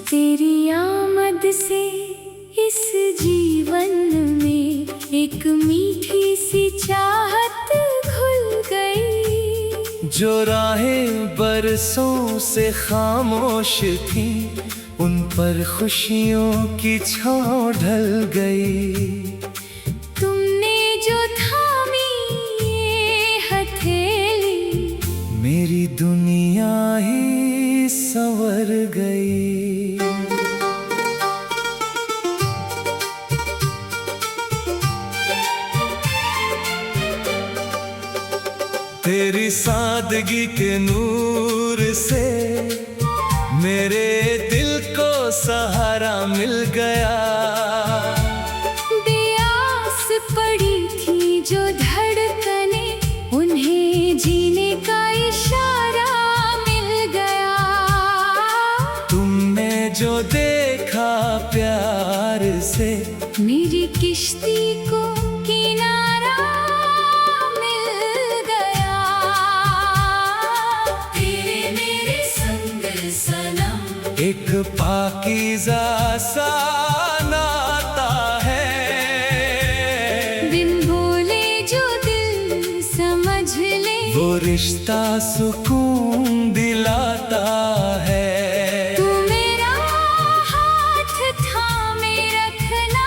तेरी आमद से इस जीवन में एक मीठी सी चाहत घुल गई। जो राहें बरसों से खामोश थी, उन पर खुशियों की छाँव ढल गई। तुमने जो थामी ये हथेली, मेरी दुनिया ही संवर गई। तेरी सादगी के नूर से मेरे दिल को सहारा मिल गया। बेआस पड़ी थी जो धड़कने, उन्हें जीने का इशारा मिल गया। तुमने जो देखा प्यार से, मेरी किश्ती को किनारा मिल गया। तेरे मेरे संग सनम एक पाकीज़ा सा नाता है। बिन बोले जो दिल समझ ले, वो रिश्ता सुकून दिलाता है। तू मेरा हाथ थामे रखना,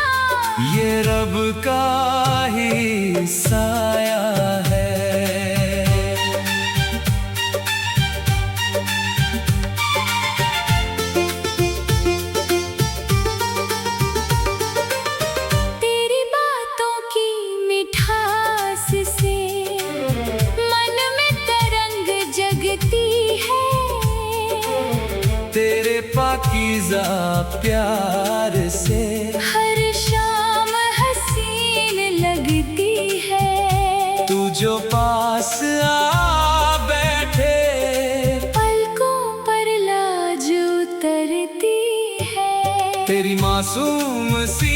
ये रब का ही साया है। तेरी बातों की मिठास से मन में तरंग जगती है। तेरे पाकीज़ा प्यार से हर शाम हसीन लगती है। तू जो पास आ बैठे, पलकों पर लाज उतरती है। तेरी मासूम सी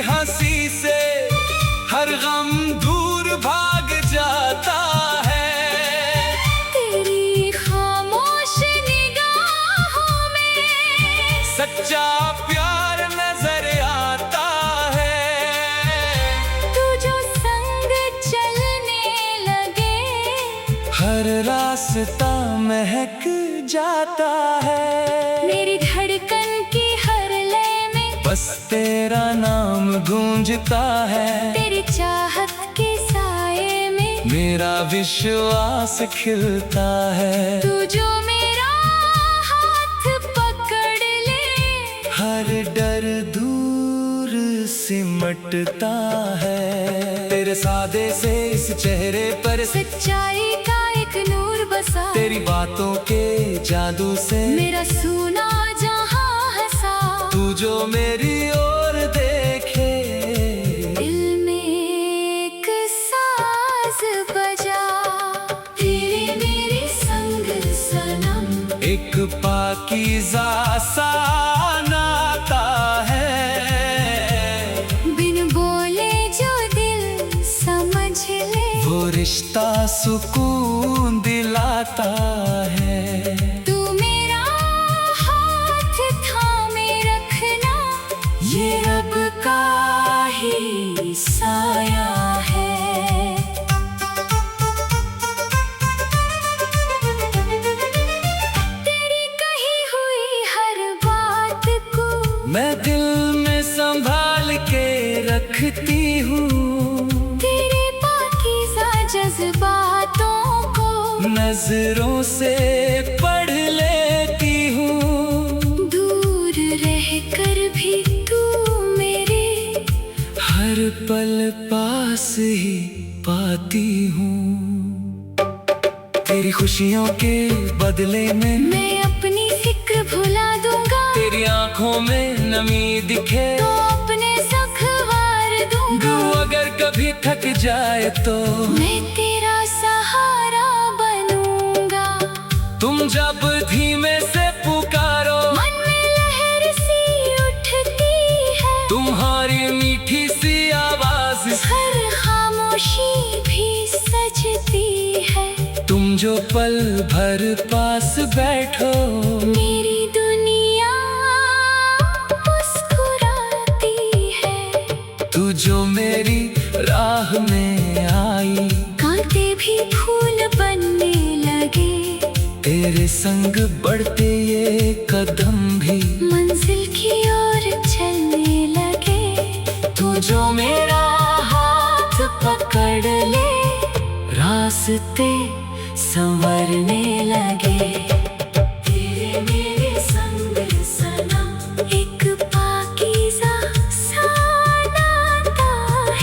हंसी से हर गम दूर भाग जाता है। तेरी खामोश निगाहों में सच्चा प्यार नजर आता है। तू जो संग चलने लगे, हर रास्ता महक जाता है। मेरी धड़कन की हर लय में बस तेरा नाम गूंजता है। तेरी चाहत के साए में मेरा विश्वास खिलता है। तू जो मेरा हाथ पकड़ ले, हर डर दूर सिमटता है। तेरे सादे से इस चेहरे पर सच्चाई का एक नूर बसा। तेरी बातों के जादू से मेरा सूना जहां हंसा। तू जो मेरी ओर देखे, दिल में एक साज बजा। तेरे मेरे संग सनम एक पाकीज़ा सा नाता है। बिन बोले जो दिल समझ ले, वो रिश्ता सुकून दिलाता है। तू मेरा हाथ थामे रखना, ये रब का ही साया है। तेरी कही हुई हर बात को मैं दिल में संभाल के रखती हूँ। तेरे पाकीज़ा जज्बातों को नजरों से पढ़ लेती हूँ। दूर रह कर भी तू मेरे हर पल पास ही पाती हूँ। तेरी खुशियों के बदले में मैं अपनी फिक्र भुला दूंगा। तेरी आंखों में नमी दिखे तो अपने सुख वार दूंगा। तू अगर कभी थक जाए तो मैं तेरा सहारा बनूंगा। तुम जब धीमे से पुकारो, मन में लहर सी उठती जो पल भर पास बैठो, मेरी दुनिया मुस्कुराती है। तू जो मेरी राह में आई, कांटे भी फूल बनने लगे। तेरे संग बढ़ते ये कदम भी मंजिल की ओर चलने लगे। तू जो मेरा हाथ पकड़ ले, रास्ते संवरने लगे। तेरे मेरे संग सनम, एक पाकीज़ा सा नाता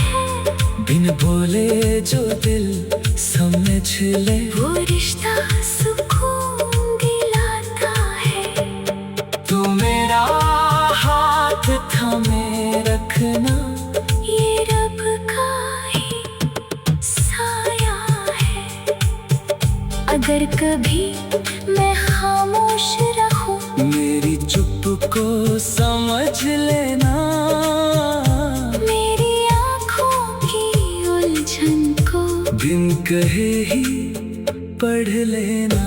है। बिन बोले जो दिल समझ ले, वो रिश्ता सुकून दिलाता है। तू मेरा हाथ थामे रखना, ये रब का ही साया है। अगर कभी मैं खामोश रहूं, मेरी चुप को समझ लेना। मेरी आँखों की उलझन को बिन कहे ही पढ़ लेना।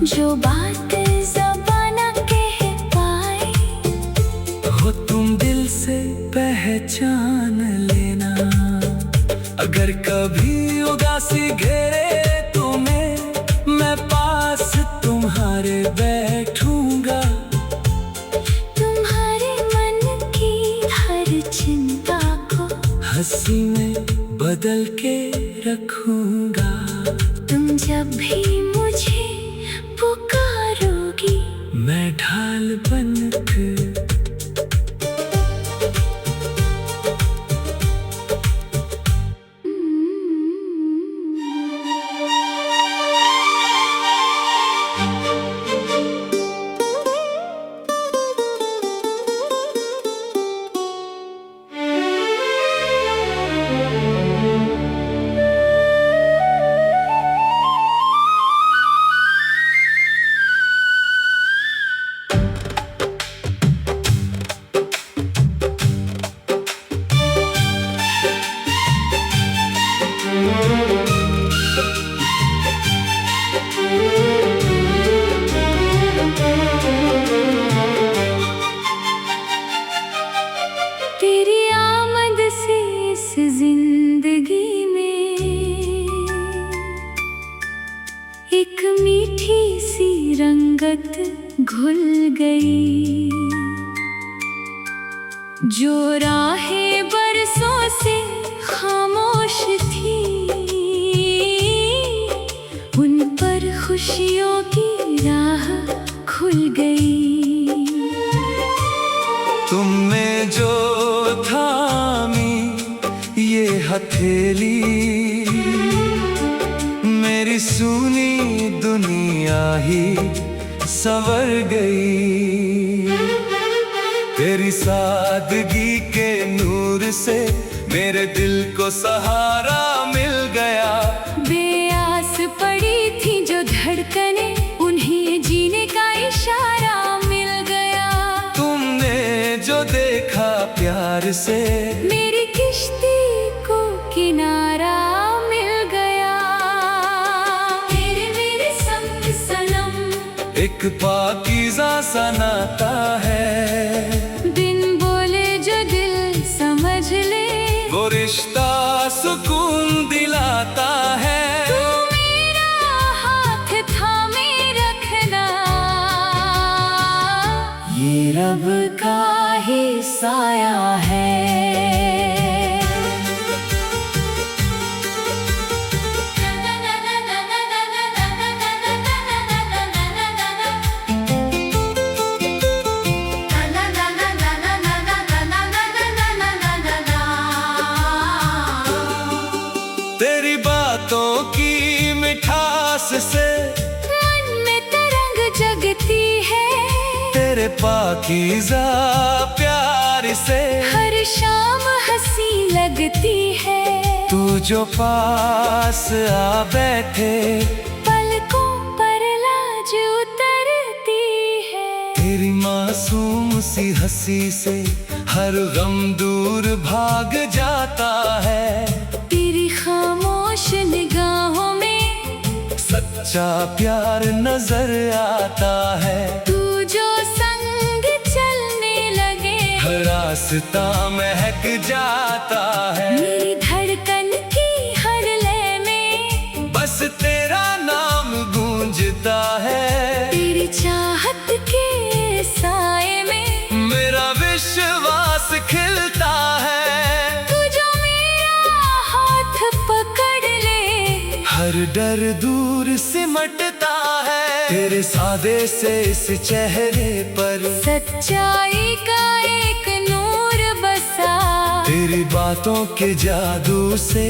जो बात ज़बान न कह पाए, हो तुम दिल से पहचान लेना। अगर कभी उदासी घेरे तुम्हें, मैं पास तुम्हारे बैठूंगा। तुम्हारे मन की हर चिंता को हंसी में बदल के रखूंगा। तुम जब भी मुझे पुकारोगी, मैं ढाल बनकर तेरी आमद से इस जिंदगी में एक मीठी सी रंगत घुल गई। जो राहें बरसों से खामोश थी, उन पर खुशियों की राह खुल गई। तुमने जो थामी ये हथेली, मेरी सूनी दुनिया ही संवर गई। तेरी सादगी के नूर से मेरे दिल को सहारा मिल गया। बेआस पड़ी थी जो धड़कने, उन्हें जीने का इशारा मिल गया। तुमने जो देखा प्यार से, मेरी किश्ती को किनारा मिल गया। तेरे मेरे संग सनम, एक पाकीज़ा सा नाता है। बिन बोले जो दिल समझ ले, वो रिश्ता सुकून दिलाता है। तू मेरा हाथ थामे रखना, ये रब का ही साया है। तेरी बातों की मिठास से मन में तरंग जगती है। तेरे पाकीज़ा प्यार से हर शाम हंसी लगती है। तू जो पास आ बैठे, पलकों पर लाज उतरती है। तेरी मासूम सी हंसी से हर गम दूर भाग जाता है। तेरी खामोश निगाहों में सत्य सच्चा प्यार नजर आता है। तू जो संग चलने लगे हर रास्ता महक जाता है। मेरी धड़कन की हर लय में बस तेरा नाम गूंजता है। तेरी चाहत के साए में मेरा विश्वास खिलता है। तू जो मेरा हाथ पकड़ ले हर डर दूर सिमटता है। तेरे सादे से इस चेहरे पर सच्चाई का एक नूर बसा। तेरी बातों के जादू से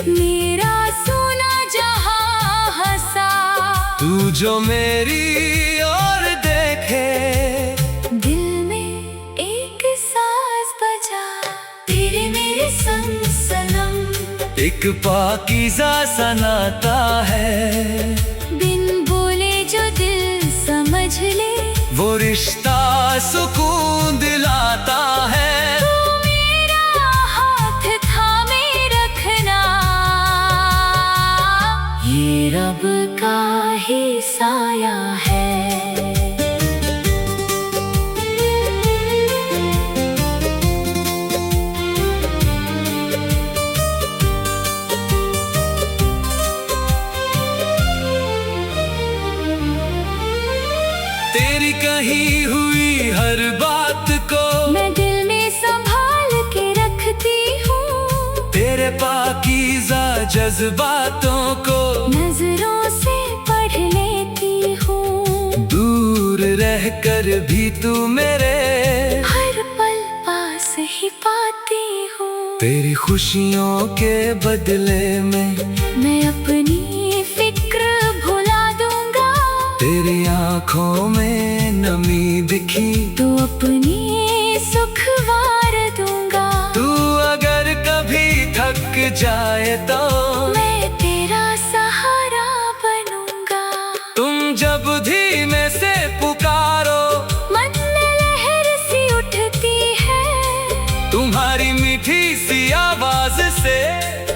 मेरा सोना जहां हंसा। तू जो मेरी ओर देखे दिल में एक सांस बजा। तेरे मेरे संग सनम एक पाकीज़ा सा नाता है। बिन बोले जो दिल समझ ले वो रिश्ता सुकून दिलाता है। तू मेरा हाथ थामे रखना। ये रब का ही साया है। तेरी कही हुई हर बात को मैं दिल में संभाल के रखती हूँ। तेरे पाकीज़ा जज्बातों को नजरों से पढ़ लेती हूँ। दूर रहकर भी तू मेरे हर पल पास ही पाती हूँ। तेरी खुशियों के बदले में मैं अपनी फिक्र भुला दूंगा। तेरी आंखों में नमी दिखी तो अपनी सुख वार दूंगा। तू अगर कभी थक जाए तो मैं तेरा सहारा बनूंगा। तुम जब धीमे से पुकारो मन में लहर सी उठती है। तुम्हारी मीठी सी आवाज से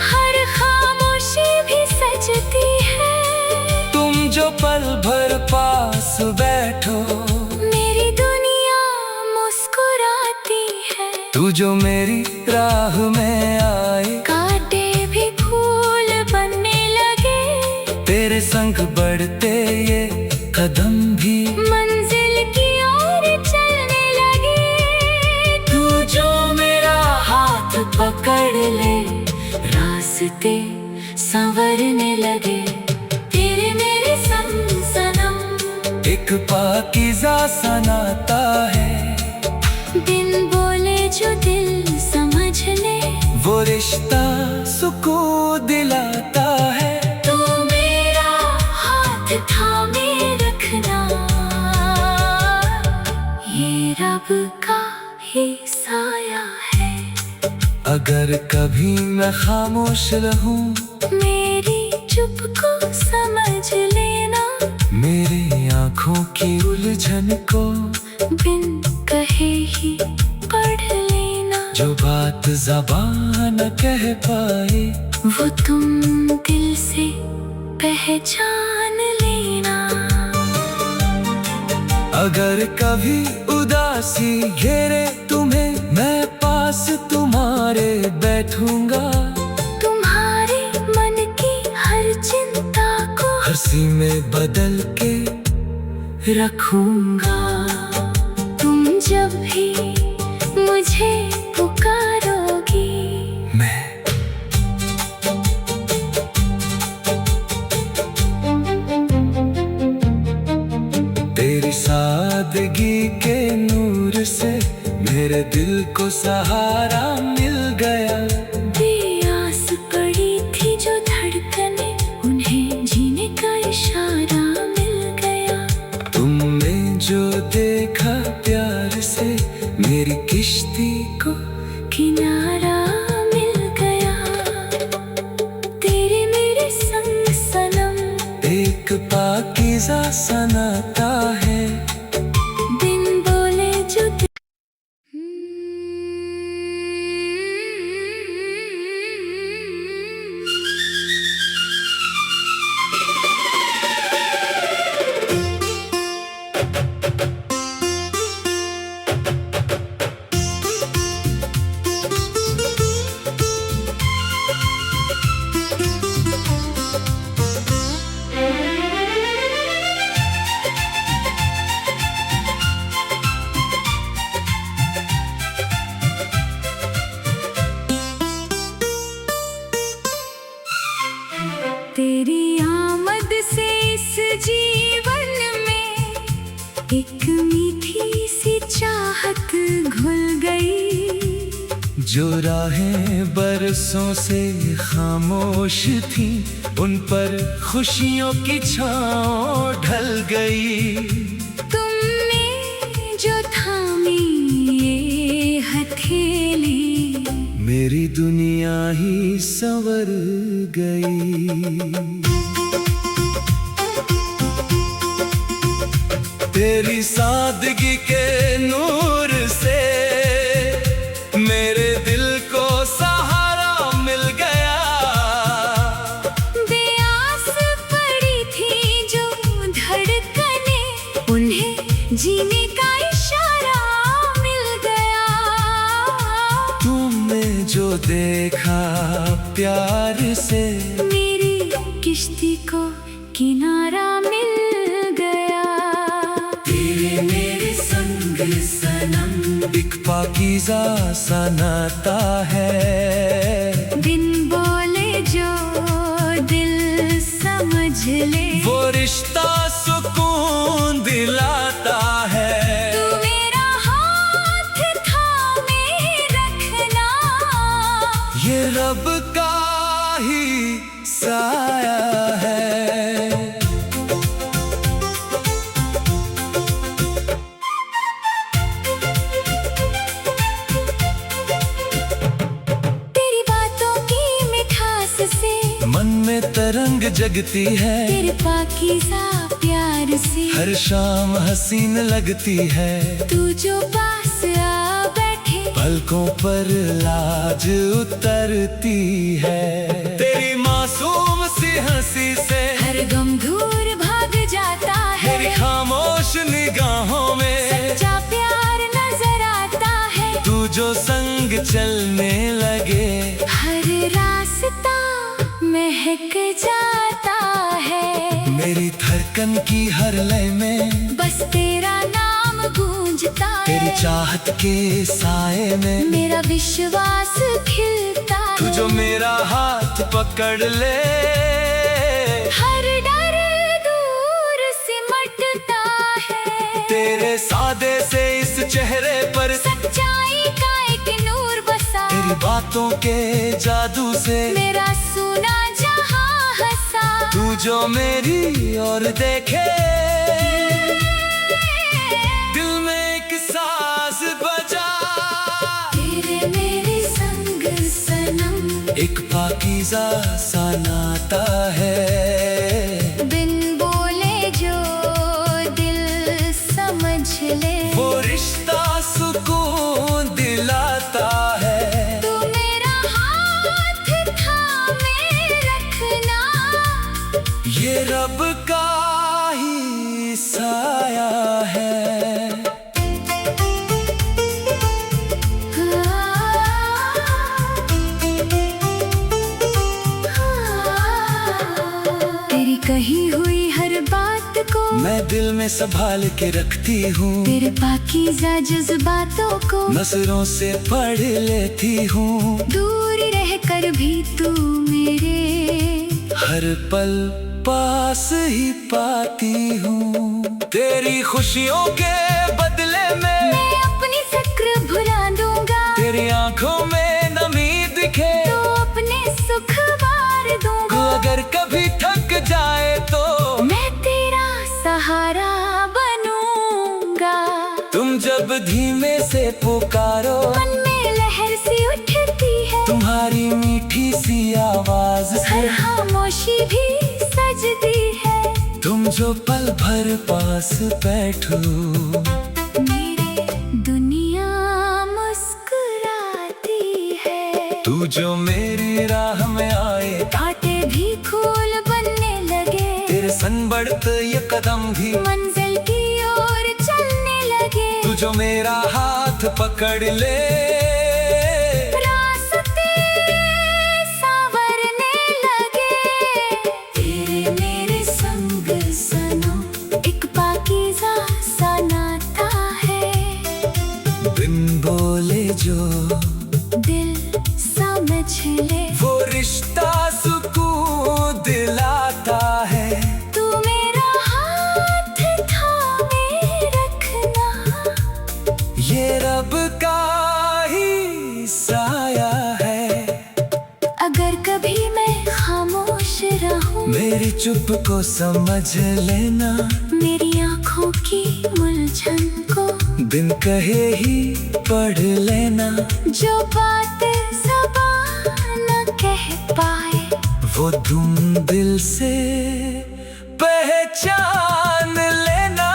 हर खामोशी भी सजती है। तुम जो पल भर पास बैठो मेरी दुनिया मुस्कुराती है। तू जो मेरी राह में आए कांटे भी फूल बनने लगे। तेरे संग बढ़ते ये कदम भी मंजिल की ओर चलने लगे। तू जो मेरा हाथ पकड़ ले रास्ते संवरने लगे। तेरे मेरे संग सनम एक पाकीज़ा सा नाता है। बिन बोले जो दिल समझ ले वो रिश्ता सुकून दिलाता है। तू मेरा हाथ थामे रखना। ये रब का ही साया है। अगर कभी मैं खामोश रहूं मेरी चुप को समझ लेना। मेरी आंखों की उलझन को बिन कहे ही पढ़ लेना। जो बात ज़बान न कह पाए वो तुम दिल से पहचान लेना। अगर कभी उदासी घेरे तुम्हें मैं पास तुम्हारे बैठूंगा। तुम्हारे मन की हर चिंता को हंसी में बदल के रखूंगा। तुम जब भी मुझे पुकारोगी मैं तेरी सादगी के नूर से मेरे दिल को सहारा मिल गया। बेआस पड़ी थी जो धड़कने उन्हें जीने का इशारा मिल गया। तुमने जो देखा प्यार से मेरी किश्ती को किनारा मिल गया। तेरे मेरे संग सनम एक पाकीज़ा सा नाता है। बिन बोले जो तेरी आमद से इस जीवन में एक मीठी सी चाहत घुल गई। जो राहें बरसों से खामोश थी, उन पर खुशियों की छाँव ढल गई। तुमने जो थामी ये हथेली, मेरी दुनिया ही संवर गई। तेरी सादगी के नूर से मेरे दिल को सहारा मिल गया। बेआस पड़ी थी जो धड़कने, उन्हें जीने का इशारा मिल गया। तुमने जो देखा प्यार से, मेरी किश्ती को किनारा मिल गया। तेरे मेरे संग सनम एक पाकीज़ा सा नाता है। बिन बोले जो दिल समझ ले, वो रिश्ता सुकून दिलाता है। तू मेरा हाथ थामे रखना, ये रब का ही साया है। तेरी बातों की मिठास से मन में तरंग जगती है। तेरे पाकीज़ा प्यार से हर शाम हसीन लगती है। तू जो पास आ बैठे, पलकों पर लाज उतरती है। तेरी मासूम सी हंसी से हर गम दूर भाग जाता है। मेरी खामोश निगाहों में सच्चा प्यार नजर आता है। तू जो संग चलने लगे, हर रास्ता महक जाता है। मेरी धड़कन की हर लय में बस तेरा नाम गूंजता है। तेरी चाहत के साए में मेरा विश्वास खिलता है। तू जो मेरा हाथ पकड़ ले, हर डर दूर सिमटता है। तेरे सादे से इस चेहरे पर सच्चाई का एक नूर बसा। तेरी बातों के जादू से मेरा सुना जहां हंसा। तू जो मेरी ओर देखे, दिल में एक सांस बजा। तेरे मेरे संग सनम एक पाकीज़ा सा नाता है। बिन बोले जो दिल समझ ले, वो रिश्ता सुकून दिलाता है। तू मेरा हाथ थामे रखना, ये रब का ही साया है। तेरी कही हुई हर बात को मैं दिल में संभाल के रखती हूँ। तेरे पाकीज़ा जज्बातों को नजरों से पढ़ लेती हूँ। दूर रह कर भी तू मेरे हर पल पास ही पाती हूँ। तेरी खुशियों के बदले में मैं अपनी फिक्र भुला दूंगा। तेरी आंखों में नमी दिखे, तो अपने सुख वार दूंगा। अगर कभी थक जाए तो मैं तेरा सहारा बनूंगा। तुम जब धीमे से पुकारो, मन में लहर सी उठती है। तुम्हारी मीठी सी आवाज से हर खामोशी भी सजती है। तुम जो पल भर पास बैठो, मेरे दुनिया मुस्कुराती है। तू जो मेरी राह में आए, कांटे भी फूल बनने लगे। तेरे सन बढ़ते ये कदम भी मंजिल की ओर चलने लगे। तू जो मेरा हाथ पकड़ ले, रास्ते संवरने लगे। तेरे मेरे संग सनम एक पाकीज़ा सा नाता है। बिन बोले जो दिल समझ ले, वो रिश्ता सुकून दिला मेरी चुप को समझ लेना, मेरी आँखों की उलझन को बिन कहे ही पढ़ लेना। जो बात ज़बान न कह पाए वो तुम दिल से पहचान लेना।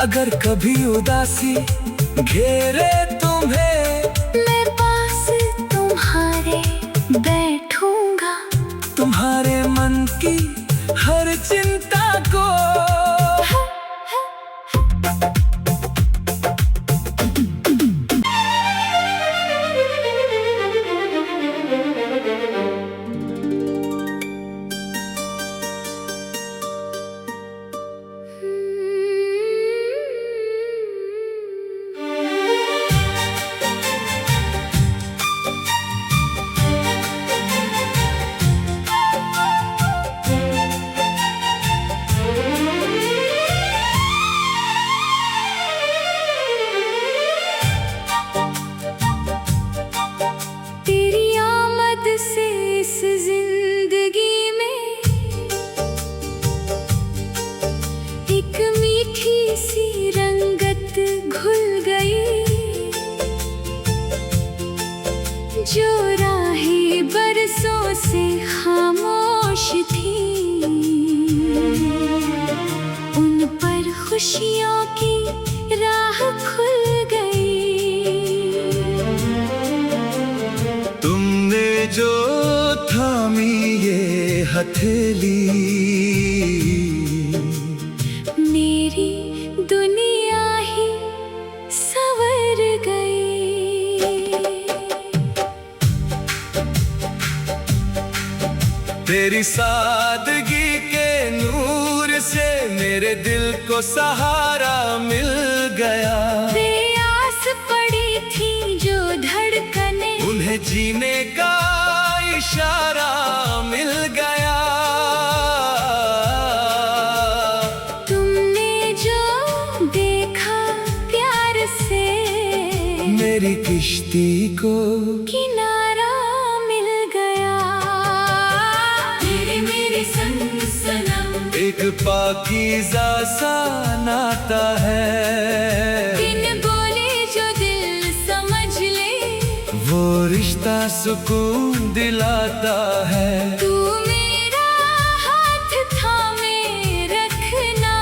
अगर कभी उदासी घेरे तुम्हें, मैं पास तुम्हारे बैठूंगा, तुम्हारे मन की हर चिंता को। जो राहें बरसों से खामोश थी, उन पर खुशियों की राह खुल गई। तुमने जो थामी ये हथेली, मेरी दुनिया ही संवर गई। तेरी सादगी के नूर से मेरे दिल को सहारा मिल गया। प्यास पड़ी थी जो धड़कने, उन्हें जीने का इशारा मिल गया। तुमने जो देखा प्यार से, मेरी किश्ती को किनारा मिल गया। मेरे संग सनम एक पाकीज़ा सा नाता है। बिन बोले जो दिल समझ ले, वो रिश्ता सुकून दिलाता है। तू मेरा हाथ थामे रखना,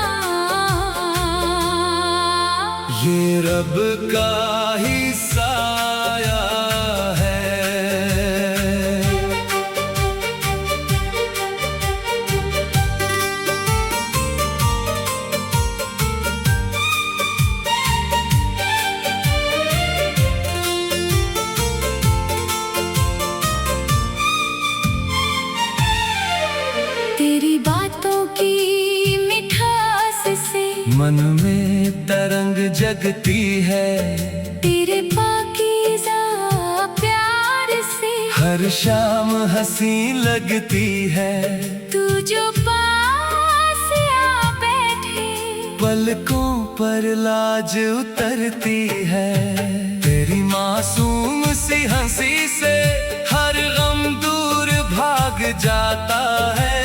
ये रब का ही साया है। तेरी बातों की मिठास से मन में तरंग जगती है। तेरे पाकीज़ा प्यार से हर शाम हंसी लगती है। तू जो पास आ बैठे, पलकों पर लाज उतरती है। तेरी मासूम सी हंसी से हर गम दूर भाग जाता है।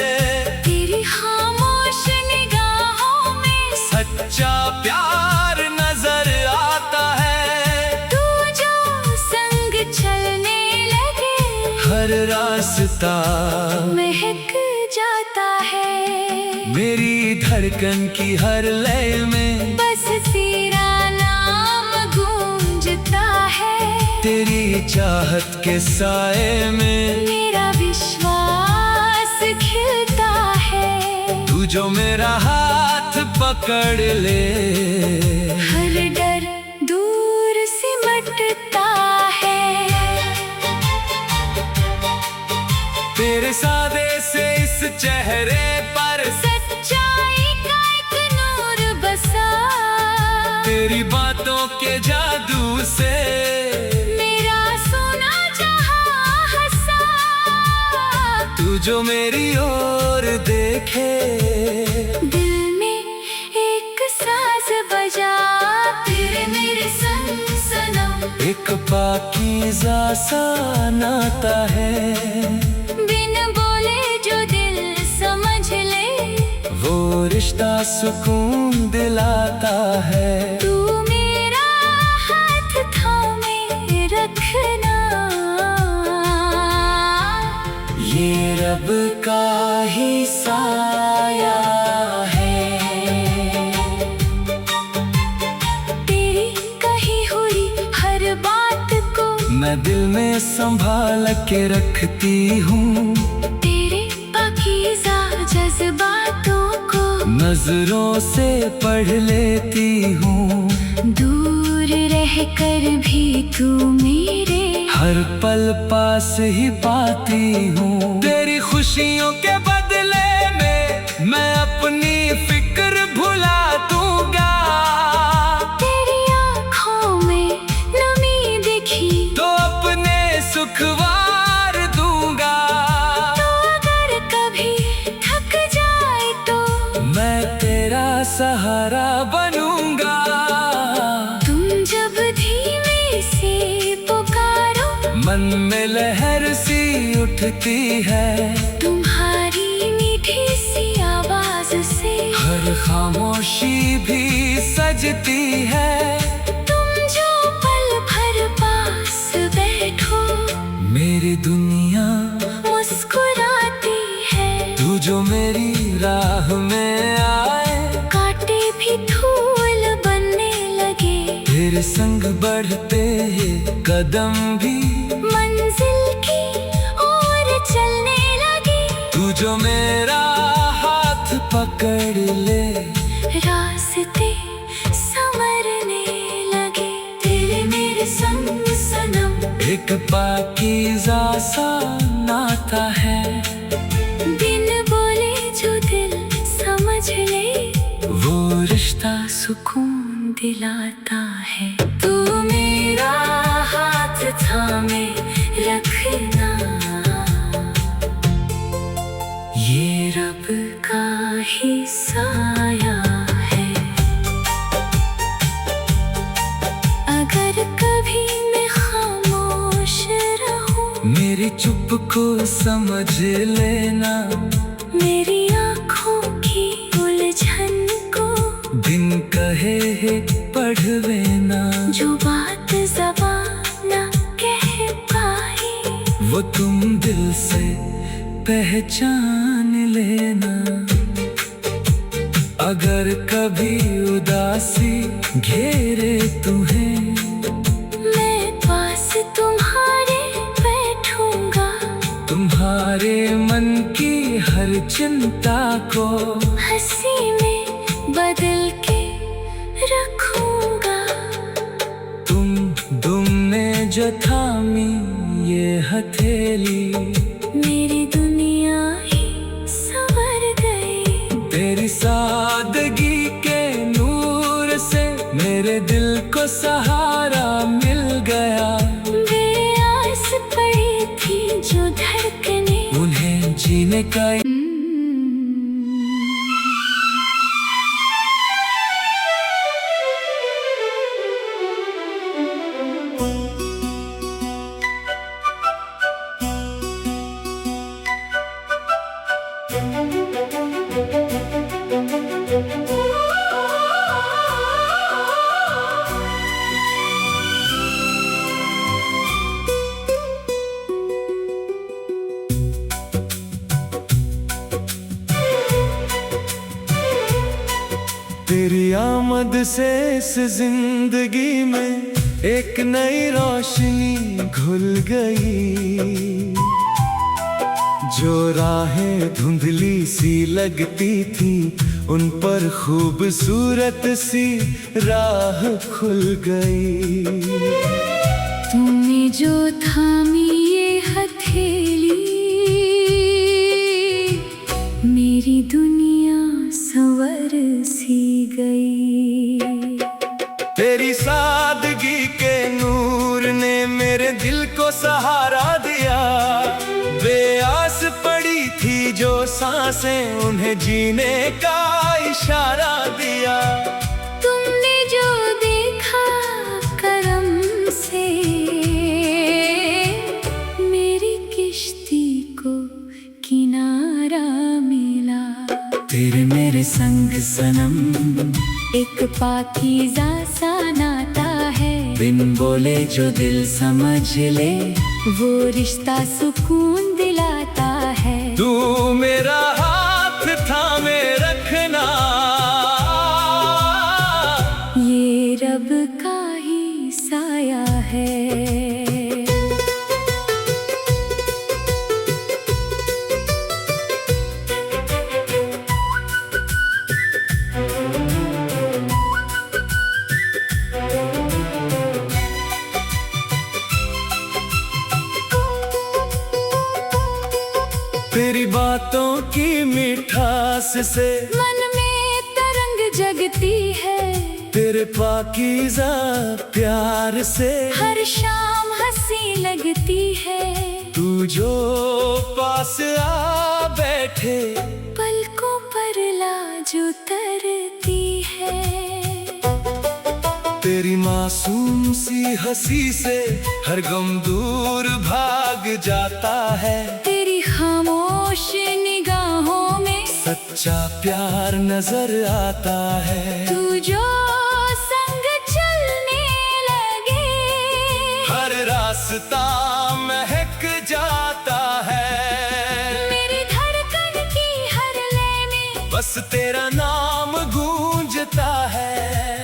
तेरी खामोश निगाहों में सच्चा प्यार नजर आता है। तू जो संग चलने लगे, हर रास्ता महक जाता है। मेरी धड़कन की हर लय में बस तेरा नाम गूंजता है। तेरी चाहत के साए में मेरा विश्वास खिलता है। तू जो मेरा हाथ पकड़ ले, हर डर दूर सिमटता है। तेरे सादे से इस चेहरे पर सच्चाई का एक नूर बसा। तेरी बातों के जादू से मेरा सोना जहां हंसा। तू जो मेरी ओर देखे, दिल में एक साज बजा। तेरे मेरे संग सनम एक पाकीज़ा सा नाता है। रिश्ता सुकून दिलाता है। तू मेरा हाथ थामे रखना, ये रब का ही साया है। तेरी कही हुई हर बात को मैं दिल में संभाल के रखती हूँ। तेरे पाकीज़ा जज्बातों को नजरों से पढ़ लेती हूँ। दूर रहकर भी तू मेरे हर पल पास ही पाती हूँ। तेरी खुशियों के बदले में मैं अपनी फिक्र भुला दूंगा। तेरी आँखों में नमी दिखी तो अपने सुखवार दूंगा। तो अगर कभी थक जाए तो मैं तेरा सहारा बनूंगा। तुम जब धीमे से पुकारो मन में लहर सी उठती है। तुम्हारी मीठी सी आवाज से हर खामोशी भी सजती है। तुम जो पल भर पास बैठो मेरी दुनिया मुस्कुराती है। तू जो मेरी राह में आए, कांटे भी धूल बनने लगे। तेरे संग बढ़ते कदम भी मंजिल की ओर चलने लगे। तू जो मेरा हाथ पकड़ ले, रास्ते संवरने लगे। तेरे मेरे संग सनम एक पाकीज़ा सा नाता है। बिन बोले जो दिल समझ ले, वो रिश्ता सुकून दिलाता है। तू मेरा हाथ थामे रखना, ये रब का ही साया है। अगर कभी मैं खामोश रहूं, मेरी चुप को समझ लेना। मेरी आँखों की उलझन को बिन कहे पढ़ लेना। जो बात ज़बान न कह पाई, वो तुम दिल से पहचान लेना। अगर कभी उदासी घेरे तुम्हें, मैं पास तुम्हारे बैठूंगा। तुम्हारे मन की हर चिंता को हंसी में बदल के रखूंगा। तुमने जो थामी ये हथेली, मेरी दुनिया ही संवर गई। तेरी सादगी के नूर से मेरे दिल को सहारा मिल गया। बेआस पड़ी थी जो धड़कने, उन्हें जीने का तेरी आमद से इस जिंदगी में एक नई रोशनी घुल गई। जो राहें धुंधली सी लगती थी, उन पर खूबसूरत सी राह खुल गई। तुमने जो थामी ये हथेली, मेरी दुनिया संवर सी गई। तेरी सादगी के नूर ने मेरे दिल को सहारा दिया। बेआस पड़ी थी जो सांसें, उन्हें जीने का इशारा दिया। तुमने जो देखा करम से, मेरी किश्ती को किनारा मिला। तेरे मेरे संग पाकीज़ा सा नाता है, बिन बोले जो दिल समझ ले, वो रिश्ता सुकून दिलाता है। तू मेरा हाथ थामे रखना, ये रब का ही साया है। तेरी बातों की मिठास से मन में तरंग जगती है, तेरे पाकीज़ा प्यार से हर शाम हंसी लगती है। तू जो पास आ बैठे, पलकों पर लाज उतरती है। तेरी मासूम सी हंसी से हर गम दूर भाग जाता है। तेरी खामोश निगाहों में सच्चा प्यार नजर आता है। तू जो संग चलने लगे, हर रास्ता महक जाता है। मेरी धड़कन की हर लय में बस तेरा नाम गूंजता है।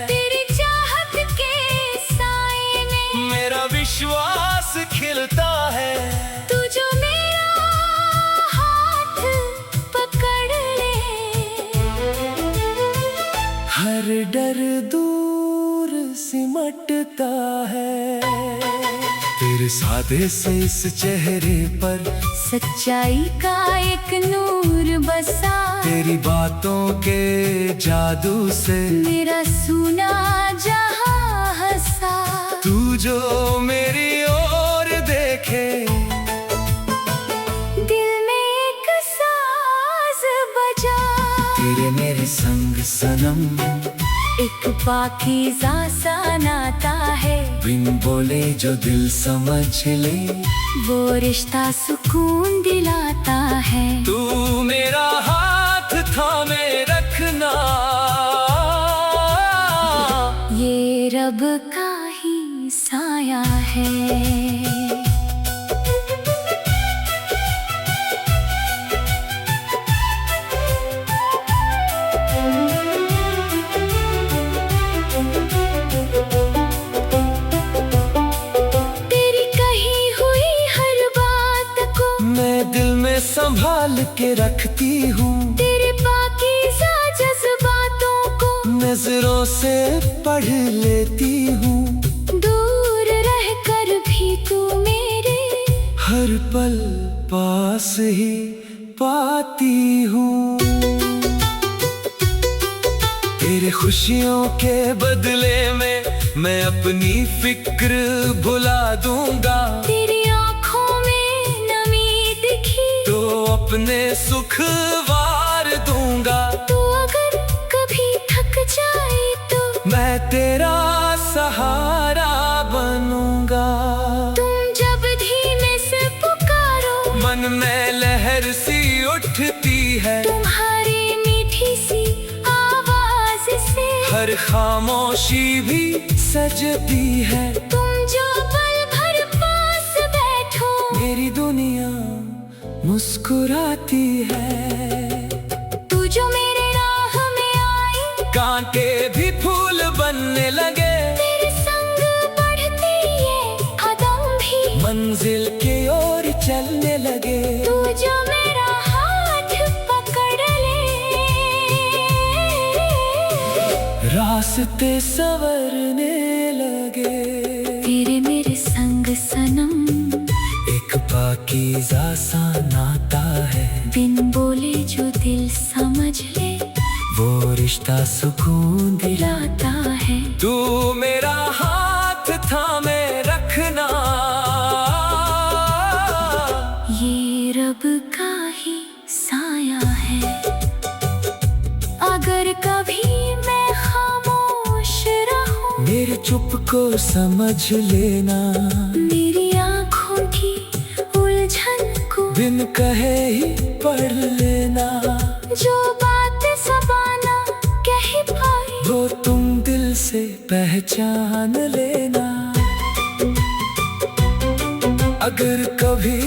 तेरी चाहत के साए में मेरा विश्वास खिलता है। तू जो मेरा हाथ पकड़ ले, हर डर दूर सिमटता है। तेरे सादे से इस चेहरे पर सच्चाई का एक नूर बसा। तेरी बातों के जादू से मेरा सूना जहां हंसा। तू जो मेरी ओर देखे, दिल में एक साज बजा। तेरे मेरे संग सनम, एक पाकीज़ा सा नाता है, बिन बोले जो दिल समझ ले, वो रिश्ता सुकून दिलाता है। तू मेरा हाथ थामे रखना, ये रब का ही साया है। संभाल के रखती हूँ। तेरे पाकीज़ा जज्बातों को नजरों से पढ़ लेती हूँ। दूर रहकर भी तू मेरे हर पल पास ही पाती हूँ। तेरे खुशियों के बदले में मैं अपनी फिक्र भुला दूंगा। तेरी आँखों में नमी दिखी तो अपने सुख वार दूंगा। तू अगर कभी थक जाए तो मैं तेरा सहारा बनूंगा। तुम जब धीमे से पुकारो, मन में लहर सी उठती है। तुम्हारी मीठी सी आवाज से हर खामोशी भी सजती है। तुम जो पल भर पास बैठो, मेरी दुनिया मुस्कुराती है। तू जो मेरे राह में आई, कांटे भी फूल बनने लगे। तेरे संग बढ़ती ये कदम भी मंजिल की ओर चलने लगे। तू जो मेरा हाथ पकड़ ले, रास्ते संवरने लगे। तेरे मेरे संग सनम, एक पाकीज़ा सा नाता है, बिन बोले जो दिल समझ ले, वो रिश्ता सुकून दिलाता है। तू मेरा हाथ थामे रखना, ये रब का ही साया है। अगर कभी मैं खामोश रहूं, मेरे चुप को समझ लेना। मेरी आँखों की उलझन को बिन कहे ही पढ़ लेना। जो बात ज़बाना कह पाए, वो तुम दिल पहचान लेना। अगर कभी